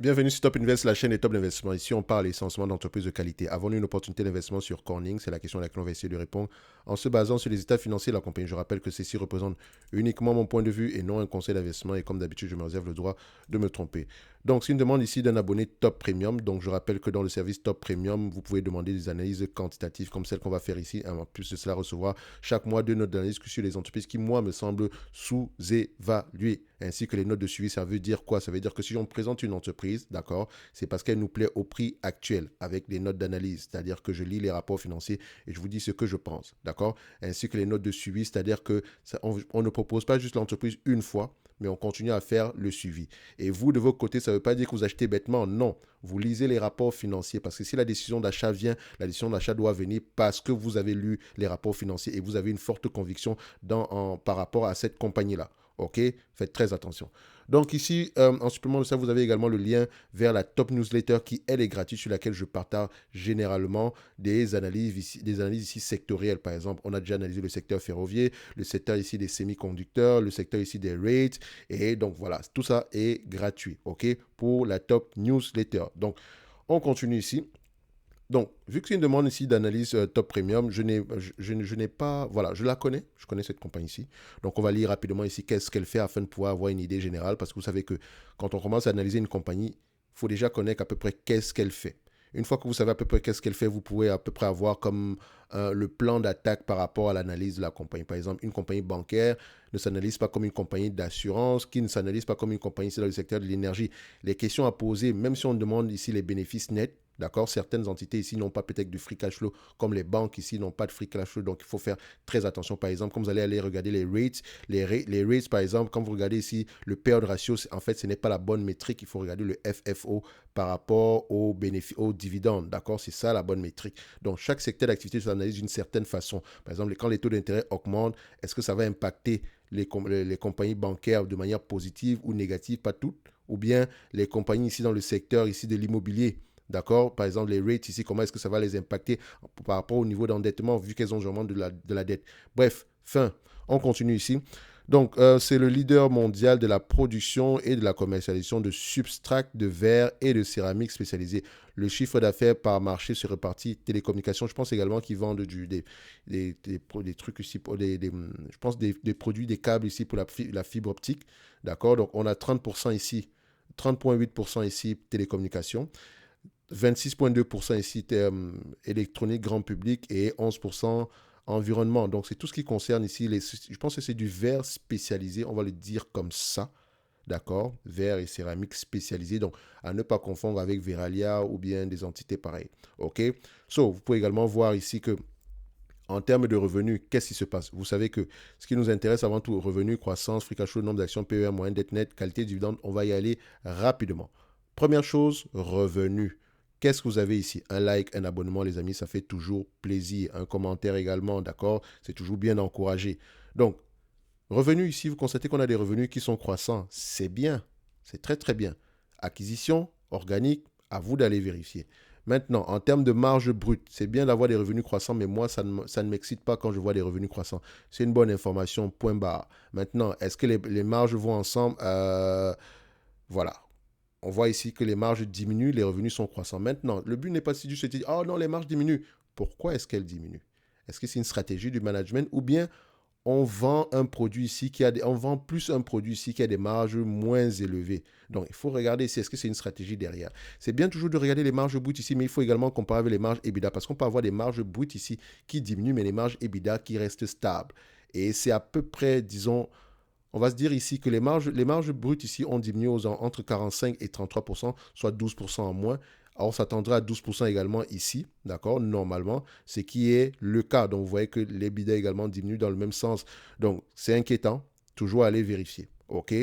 Bienvenue sur Top Invest, la chaîne des top d'investissement. Ici, on parle essentiellement d'entreprises de qualité. Avons-nous une opportunité d'investissement sur Corning? C'est la question à laquelle on va essayer de répondre en se basant sur les états financiers de la compagnie. Je rappelle que ceci représente uniquement mon point de vue et non un conseil d'investissement. Et comme d'habitude, je me réserve le droit de me tromper. Donc, c'est une demande ici d'un abonné Top Premium. Donc, je rappelle que dans le service Top Premium, vous pouvez demander des analyses quantitatives comme celle qu'on va faire ici. En plus de cela, recevoir chaque mois deux notes d'analyse sur les entreprises qui, moi, me semblent sous-évaluées. Ainsi que les notes de suivi, ça veut dire quoi? Ça veut dire que si on présente une entreprise, d'accord, c'est parce qu'elle nous plaît au prix actuel avec des notes d'analyse. C'est-à-dire que je lis les rapports financiers et je vous dis ce que je pense, d'accord? Ainsi que les notes de suivi, c'est-à-dire que on ne propose pas juste l'entreprise une fois, mais on continue à faire le suivi. Et vous, de votre côté, ça ne veut pas dire que vous achetez bêtement, non. Vous lisez les rapports financiers parce que si la décision d'achat vient, la décision d'achat doit venir parce que vous avez lu les rapports financiers et vous avez une forte conviction par rapport à cette compagnie-là. OK? Faites très attention. Donc ici, en supplément de ça, vous avez également le lien vers la top newsletter qui, elle, est gratuite, sur laquelle je partage généralement des analyses ici sectorielles. Par exemple, on a déjà analysé le secteur ferroviaire, le secteur ici des semi-conducteurs, le secteur ici des rates. Et donc voilà, tout ça est gratuit, OK, pour la top newsletter. Donc, on continue ici. Donc, vu que c'est une demande ici d'analyse top premium, je n'ai pas. Voilà, je la connais. Je connais cette compagnie-ci. Donc, on va lire rapidement ici qu'est-ce qu'elle fait afin de pouvoir avoir une idée générale. Parce que vous savez que quand on commence à analyser une compagnie, il faut déjà connaître à peu près qu'est-ce qu'elle fait. Une fois que vous savez à peu près qu'est-ce qu'elle fait, vous pouvez à peu près avoir comme le plan d'attaque par rapport à l'analyse de la compagnie. Par exemple, une compagnie bancaire ne s'analyse pas comme une compagnie d'assurance, qui ne s'analyse pas comme une compagnie dans le secteur de l'énergie. Les questions à poser, même si on demande ici les bénéfices nets, d'accord, certaines entités ici n'ont pas peut-être du free cash flow, comme les banques ici n'ont pas de free cash flow, donc il faut faire très attention. Par exemple, quand vous allez aller regarder les rates par exemple, quand vous regardez ici le payout ratio, en fait, ce n'est pas la bonne métrique, il faut regarder le FFO par rapport aux bénéfices, aux dividendes, d'accord, c'est ça la bonne métrique. Donc, chaque secteur d'activité s'analyse d'une certaine façon. Par exemple, quand les taux d'intérêt augmentent, est-ce que ça va impacter les compagnies bancaires de manière positive ou négative, pas toutes, ou bien les compagnies ici dans le secteur ici de l'immobilier. D'accord? Par exemple, les rates ici, comment est-ce que ça va les impacter par rapport au niveau d'endettement, vu qu'elles ont vraiment de la dette. Bref, fin. On continue ici. Donc, c'est le leader mondial de la production et de la commercialisation de substrats de verre et de céramique spécialisés. Le chiffre d'affaires par marché se répartit télécommunications. Je pense également qu'ils vendent des trucs ici, je pense des produits, des câbles ici pour la fibre optique. D'accord? Donc, on a 30% ici, 30,8% ici télécommunications. 26,2% ici électronique grand public et 11% environnement. Donc c'est tout ce qui concerne ici, je pense que c'est du verre spécialisé, on va le dire comme ça. D'accord? Verre et céramique spécialisé. Donc, à ne pas confondre avec Veralia ou bien des entités pareilles. OK? So, vous pouvez également voir ici que en termes de revenus, qu'est-ce qui se passe? Vous savez que ce qui nous intéresse avant tout, revenus, croissance, free cash flow, nombre d'actions, PER, moyenne dette nette, qualité de dividende, on va y aller rapidement. Première chose, revenus. Qu'est-ce que vous avez ici? Un like, un abonnement, les amis, ça fait toujours plaisir. Un commentaire également, d'accord? C'est toujours bien encouragé. Donc, revenus ici, vous constatez qu'on a des revenus qui sont croissants. C'est bien. C'est très, très bien. Acquisition, organique, à vous d'aller vérifier. Maintenant, en termes de marge brute, c'est bien d'avoir des revenus croissants, mais moi, ça ne m'excite pas quand je vois des revenus croissants. C'est une bonne information, point barre. Maintenant, est-ce que les marges vont ensemble? Voilà. On voit ici que les marges diminuent, les revenus sont croissants. Maintenant, le but n'est pas si juste de dire, oh non, les marges diminuent. Pourquoi est-ce qu'elles diminuent? Est-ce que c'est une stratégie du management ou bien on vend un produit ici on vend plus un produit ici qui a des marges moins élevées. Donc, il faut regarder si est-ce que c'est une stratégie derrière. C'est bien toujours de regarder les marges brutes ici, mais il faut également comparer avec les marges EBITDA parce qu'on peut avoir des marges brutes ici qui diminuent, mais les marges EBITDA qui restent stables. Et c'est à peu près, disons, on va se dire ici que les marges brutes ici ont diminué entre 45 et 33%, soit 12% en moins. Alors, on s'attendrait à 12% également ici, d'accord, normalement, ce qui est le cas. Donc, vous voyez que les bidas également diminuent dans le même sens. Donc, c'est inquiétant. Toujours aller vérifier, OK?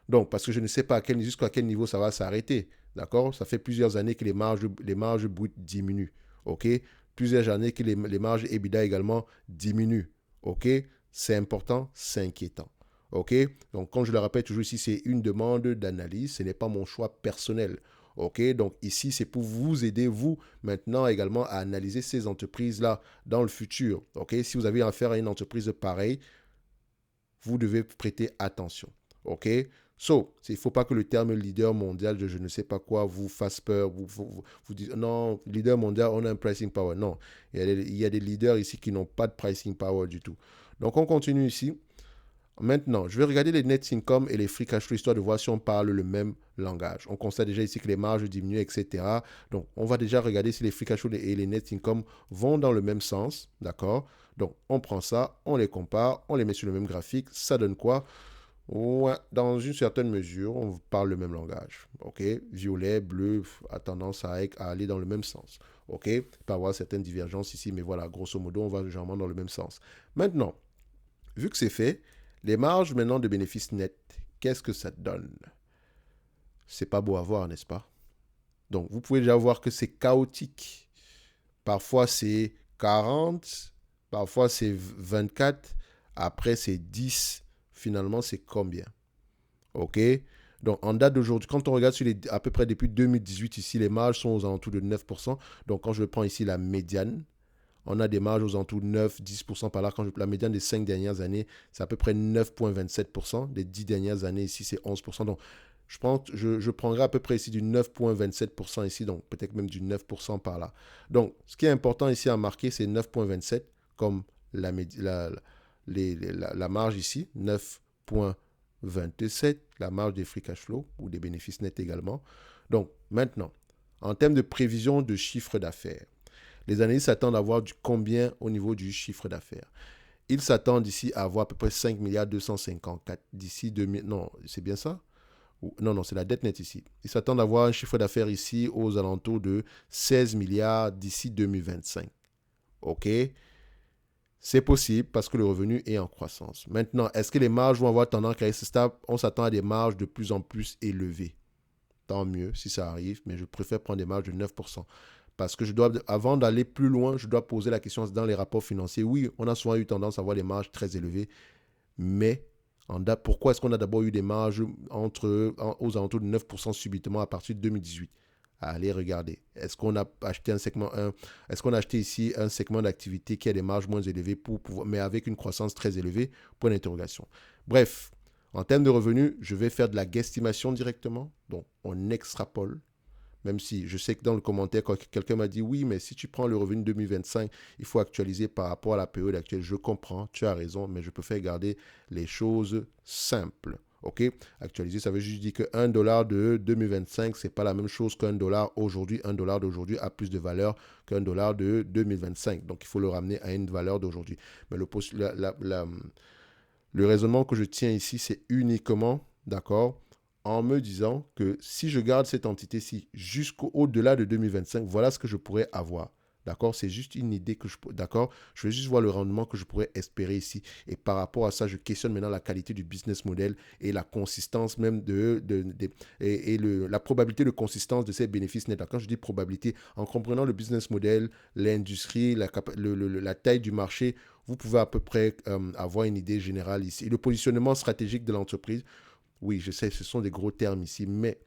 Donc, parce que je ne sais pas jusqu'à quel niveau ça va s'arrêter, d'accord? Ça fait plusieurs années que les marges brutes diminuent, OK? Plusieurs années que les marges EBITDA également diminuent, OK? C'est important, c'est inquiétant. OK? Donc, comme je le rappelle toujours ici, c'est une demande d'analyse. Ce n'est pas mon choix personnel. OK? Donc, ici, c'est pour vous aider, vous, maintenant également, à analyser ces entreprises-là dans le futur. OK? Si vous avez affaire à une entreprise pareille, vous devez prêter attention. OK? So, il ne faut pas que le terme leader mondial de je ne sais pas quoi vous fasse peur, vous dites non, leader mondial, on a un pricing power. Non, il y a des leaders ici qui n'ont pas de pricing power du tout. Donc, on continue ici. Maintenant, je vais regarder les net income et les free cash flow, histoire de voir si on parle le même langage. On constate déjà ici que les marges diminuent, etc. Donc, on va déjà regarder si les free cash flow et les net income vont dans le même sens, d'accord? Donc, on prend ça, on les compare, on les met sur le même graphique. Ça donne quoi? Ouais, dans une certaine mesure, on parle le même langage. OK? Violet, bleu a tendance à aller dans le même sens. OK? Il peut y avoir certaines divergences ici, mais voilà, grosso modo, on va généralement dans le même sens. Maintenant, vu que c'est fait, les marges maintenant de bénéfices nets, qu'est-ce que ça donne? C'est pas beau à voir, n'est-ce pas? Donc, vous pouvez déjà voir que c'est chaotique. Parfois, c'est 40, parfois, c'est 24, après, c'est 10. Finalement, c'est combien? OK? Donc, en date d'aujourd'hui, quand on regarde sur à peu près depuis 2018, ici, les marges sont aux alentours de 9%. Donc, quand je prends ici la médiane, on a des marges aux alentours de 9-10% par là. La médiane des 5 dernières années, c'est à peu près 9,27%. Les 10 dernières années, ici, c'est 11%. Donc, je prendrai à peu près ici du 9,27% ici, donc peut-être même du 9% par là. Donc, ce qui est important ici à marquer, c'est 9,27 comme la marge ici, 9,27, la marge des free cash flow ou des bénéfices nets également. Donc, maintenant, en termes de prévision de chiffre d'affaires, les analystes s'attendent à avoir du combien au niveau du chiffre d'affaires. Ils s'attendent ici à avoir à peu près 5 milliards 254 d'ici 2000. Non, c'est bien ça? Non, c'est la dette nette ici. Ils s'attendent à avoir un chiffre d'affaires ici aux alentours de 16 milliards d'ici 2025. OK? C'est possible parce que le revenu est en croissance. Maintenant, est-ce que les marges vont avoir tendance à rester stables? On s'attend à des marges de plus en plus élevées. Tant mieux si ça arrive, mais je préfère prendre des marges de 9%. Parce que avant d'aller plus loin, je dois poser la question dans les rapports financiers. Oui, on a souvent eu tendance à avoir des marges très élevées, mais pourquoi est-ce qu'on a d'abord eu des marges aux alentours de 9% subitement à partir de 2018? Allez regarder. Est-ce qu'on a acheté est-ce qu'on a acheté ici un segment d'activité qui a des marges moins élevées mais avec une croissance très élevée? Point d'interrogation. Bref, en termes de revenus, je vais faire de la guesstimation directement. Donc, on extrapole. Même si je sais que dans le commentaire, quand quelqu'un m'a dit oui, mais si tu prends le revenu 2025, il faut actualiser par rapport à la période actuelle. Je comprends, tu as raison, mais je préfère garder les choses simples. OK? Actualiser, ça veut juste dire que $1 de 2025, ce n'est pas la même chose qu'un dollar aujourd'hui. $1 d'aujourd'hui a plus de valeur qu'un $de 2025. Donc, il faut le ramener à une valeur d'aujourd'hui. Mais le raisonnement que je tiens ici, c'est uniquement, d'accord, en me disant que si je garde cette entité-ci jusqu'au-delà de 2025, voilà ce que je pourrais avoir. D'accord? C'est juste une idée que d'accord? Je vais juste voir le rendement que je pourrais espérer ici. Et par rapport à ça, je questionne maintenant la qualité du business model et la consistance même la probabilité de consistance de ces bénéfices nets. Quand je dis probabilité, en comprenant le business model, l'industrie, la taille du marché, vous pouvez à peu près avoir une idée générale ici. Et le positionnement stratégique de l'entreprise, oui, je sais, ce sont des gros termes ici, mais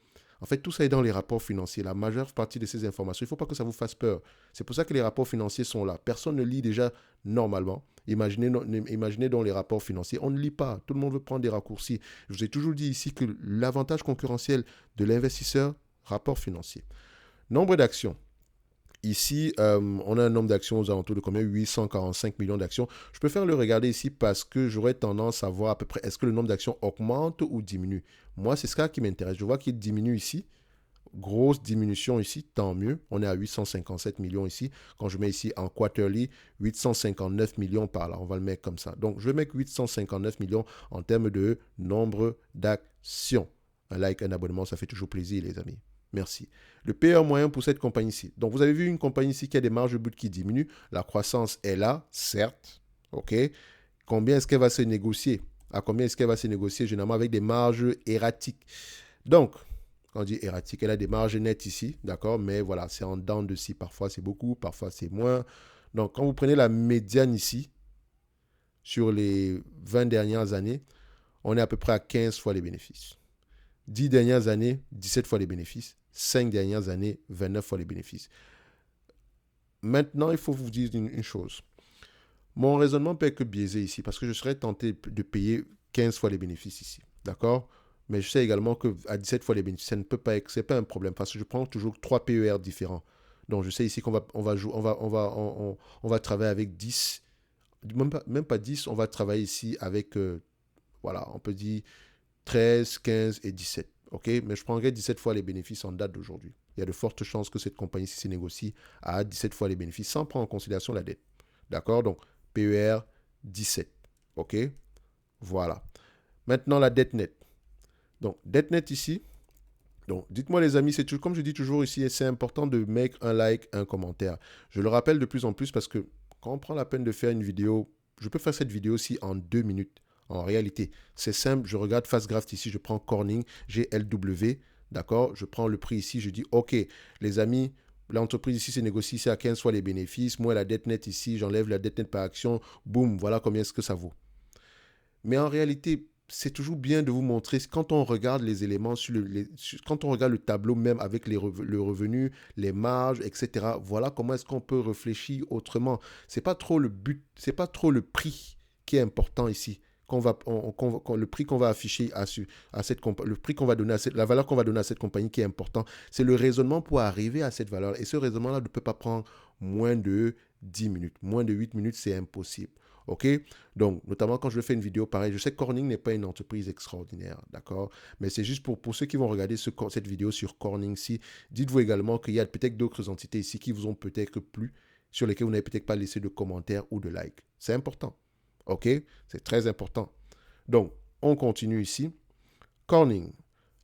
en fait, tout ça est dans les rapports financiers. La majeure partie de ces informations, il ne faut pas que ça vous fasse peur. C'est pour ça que les rapports financiers sont là. Personne ne lit déjà normalement. Imaginez dans les rapports financiers, on ne lit pas. Tout le monde veut prendre des raccourcis. Je vous ai toujours dit ici que l'avantage concurrentiel de l'investisseur, rapport financier. Nombre d'actions. Ici, on a un nombre d'actions aux alentours de combien? 845 millions d'actions. Je préfère le regarder ici parce que j'aurais tendance à voir à peu près est-ce que le nombre d'actions augmente ou diminue. Moi, c'est ça qui m'intéresse. Je vois qu'il diminue ici. Grosse diminution ici, tant mieux. On est à 857 millions ici. Quand je mets ici en quarterly, 859 millions par là. On va le mettre comme ça. Donc, je vais mettre 859 millions en termes de nombre d'actions. Un like, un abonnement, ça fait toujours plaisir, les amis. Merci. Le pire moyen pour cette compagnie-ci. Donc, vous avez vu une compagnie ici qui a des marges de but qui diminuent. La croissance est là, certes. OK. Combien est-ce qu'elle va se négocier? À combien est-ce qu'elle va se négocier? Généralement avec des marges erratiques. Donc, quand on dit erratique, elle a des marges nettes ici, d'accord? Mais voilà, c'est en dents de scie. Parfois, c'est beaucoup, parfois, c'est moins. Donc, quand vous prenez la médiane ici, sur les 20 dernières années, on est à peu près à 15 fois les bénéfices. 10 dernières années, 17 fois les bénéfices. 5 dernières années, 29 fois les bénéfices. Maintenant, il faut vous dire une chose. Mon raisonnement peut être que biaisé ici parce que je serais tenté de payer 15 fois les bénéfices ici. D'accord? Mais je sais également qu'à 17 fois les bénéfices, ça ne peut pas être, c'est pas un problème parce que je prends toujours 3 PER différents. Donc je sais ici qu'on va, on va, on va travailler avec 10, même pas 10, on va travailler ici avec, voilà, on peut dire 13, 15 et 17. OK? Mais je prendrai 17 fois les bénéfices en date d'aujourd'hui. Il y a de fortes chances que cette compagnie-ci se négocie à 17 fois les bénéfices sans prendre en considération la dette. D'accord? Donc, PER 17. OK? Voilà. Maintenant, la dette nette. Donc, dette nette ici. Donc, dites-moi les amis, c'est comme je dis toujours ici, c'est important de mettre un like, un commentaire. Je le rappelle de plus en plus parce que quand on prend la peine de faire une vidéo, je peux faire cette vidéo aussi en 2 minutes. En réalité, c'est simple, je regarde Fastgraft ici, je prends Corning, GLW, d'accord? Je prends le prix ici, je dis, OK, les amis, l'entreprise ici se négocie ici à 15 fois les bénéfices, moi la dette nette ici, j'enlève la dette nette par action, boum, voilà combien est-ce que ça vaut. Mais en réalité, c'est toujours bien de vous montrer, quand on regarde les éléments, quand on regarde le tableau même avec le revenu, les marges, etc., voilà comment est-ce qu'on peut réfléchir autrement. C'est pas trop le but, c'est pas trop le prix qui est important ici. Le prix qu'on va afficher le prix qu'on va donner la valeur qu'on va donner à cette compagnie qui est important, c'est le raisonnement pour arriver à cette valeur. Et ce raisonnement-là ne peut pas prendre moins de 10 minutes. Moins de 8 minutes, c'est impossible. OK? Donc, notamment quand je fais une vidéo pareille, je sais que Corning n'est pas une entreprise extraordinaire, d'accord? Mais c'est juste pour ceux qui vont regarder cette vidéo sur Corning ici, dites-vous également qu'il y a peut-être d'autres entités ici qui vous ont peut-être plu, sur lesquelles vous n'avez peut-être pas laissé de commentaires ou de likes. C'est important. OK? C'est très important. Donc, on continue ici. Corning.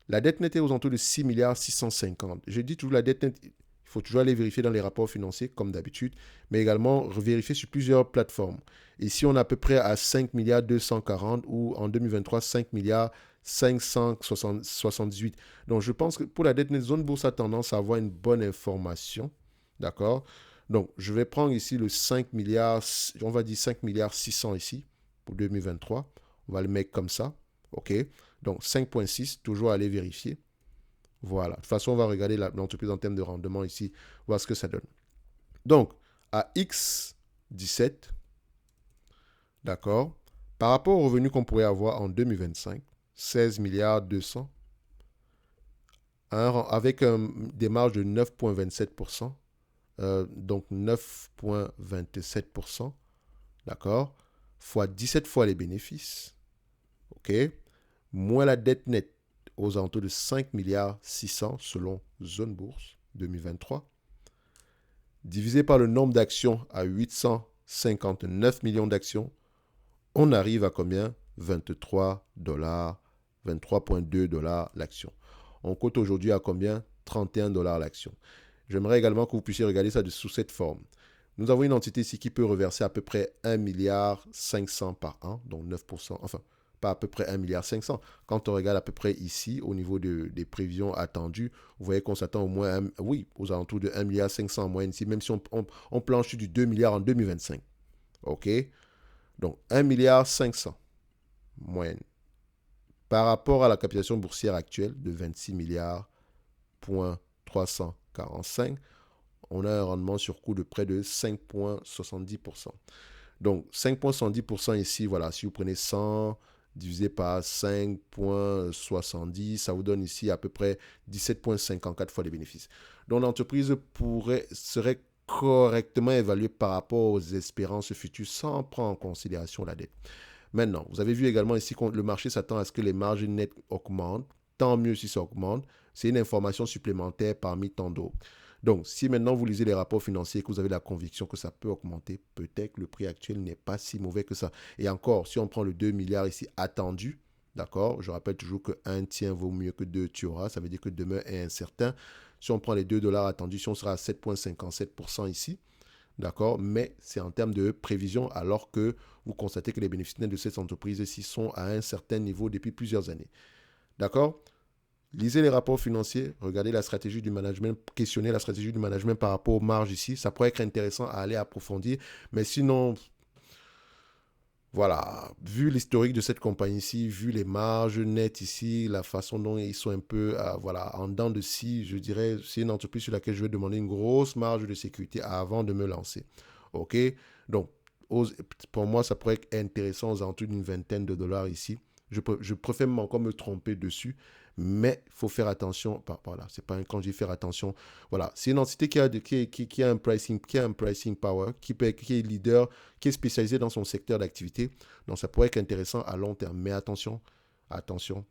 La dette nette est aux alentours de 6 milliards 650. Je dis toujours la dette nette, il faut toujours aller vérifier dans les rapports financiers, comme d'habitude, mais également vérifier sur plusieurs plateformes. Ici, on est à peu près à 5 milliards 240 ou en 2023, 5 milliards 578. Donc, je pense que pour la dette nette, Zone Bourse a tendance à avoir une bonne information. D'accord? Donc, je vais prendre ici le 5 milliards, on va dire 5 milliards 600 ici pour 2023. On va le mettre comme ça. OK? Donc, 5,6, toujours aller vérifier. Voilà. De toute façon, on va regarder l'entreprise en termes de rendement ici, voir ce que ça donne. Donc, à X17, d'accord, par rapport au revenu qu'on pourrait avoir en 2025, 16 milliards 200, avec des marges de 9,27%, donc 9,27%, d'accord, fois 17 fois les bénéfices, ok, moins la dette nette aux alentours de 5 milliards 600 selon Zone Bourse 2023, divisé par le nombre d'actions à 859 millions d'actions, on arrive à combien? 23 dollars, 23,2 dollars l'action. On cote aujourd'hui à combien? 31 dollars l'action. J'aimerais également que vous puissiez regarder ça sous cette forme. Nous avons une entité ici qui peut reverser à peu près 1 milliard 500 par an, donc 9%, enfin, pas à peu près 1 milliard 500. Quand on regarde à peu près ici, au niveau des prévisions attendues, vous voyez qu'on s'attend au moins, aux alentours de 1 milliard 500 en moyenne ici, même si on planche sur du 2 milliards en 2025. OK? Donc, 1 milliard 500 moyenne. Par rapport à la capitalisation boursière actuelle de 26 milliards 345, on a un rendement sur coût de près de 5,70%. Donc, 5,70% ici, voilà, si vous prenez 100 divisé par 5,70, ça vous donne ici à peu près 17,54 fois les bénéfices. Donc, l'entreprise serait correctement évaluée par rapport aux espérances futures sans prendre en considération la dette. Maintenant, vous avez vu également ici que le marché s'attend à ce que les marges nettes augmentent. Tant mieux si ça augmente. C'est une information supplémentaire parmi tant d'autres. Donc, si maintenant vous lisez les rapports financiers et que vous avez la conviction que ça peut augmenter, peut-être que le prix actuel n'est pas si mauvais que ça. Et encore, si on prend le 2 milliards ici attendu, d'accord, je rappelle toujours que 1 tien vaut mieux que 2 tu auras, ça veut dire que demain est incertain. Si on prend les 2 dollars attendus, si on sera à 7,57% ici, d'accord, mais c'est en termes de prévision alors que vous constatez que les bénéfices nets de cette entreprise-ci sont à un certain niveau depuis plusieurs années. D'accord? Lisez les rapports financiers, regardez la stratégie du management, questionnez la stratégie du management par rapport aux marges ici. Ça pourrait être intéressant à aller approfondir. Mais sinon, voilà, vu l'historique de cette compagnie ici, vu les marges nettes ici, la façon dont ils sont un peu voilà, en dents de scie, je dirais, c'est une entreprise sur laquelle je vais demander une grosse marge de sécurité avant de me lancer. OK? Donc, pour moi, ça pourrait être intéressant aux alentours d'une vingtaine de dollars ici. Je préfère encore me tromper dessus, mais il faut faire attention. Voilà, c'est pas quand je dis faire attention. Voilà, c'est une entité qui a un pricing power, qui est leader, qui est spécialisé dans son secteur d'activité. Donc, ça pourrait être intéressant à long terme. Mais attention, attention.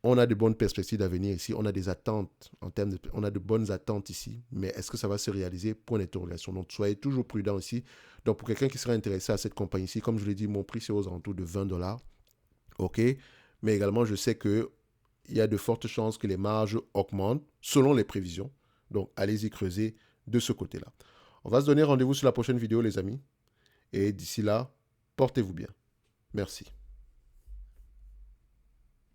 On a de bonnes perspectives d'avenir ici. On a des attentes on a de bonnes attentes ici. Mais est-ce que ça va se réaliser? Point d'interrogation. Donc, soyez toujours prudent ici. Donc, pour quelqu'un qui serait intéressé à cette compagnie ici, comme je l'ai dit, mon prix, c'est aux alentours de $20. OK? Mais également, je sais qu'il y a de fortes chances que les marges augmentent selon les prévisions. Donc, allez-y creuser de ce côté-là. On va se donner rendez-vous sur la prochaine vidéo, les amis. Et d'ici là, portez-vous bien. Merci.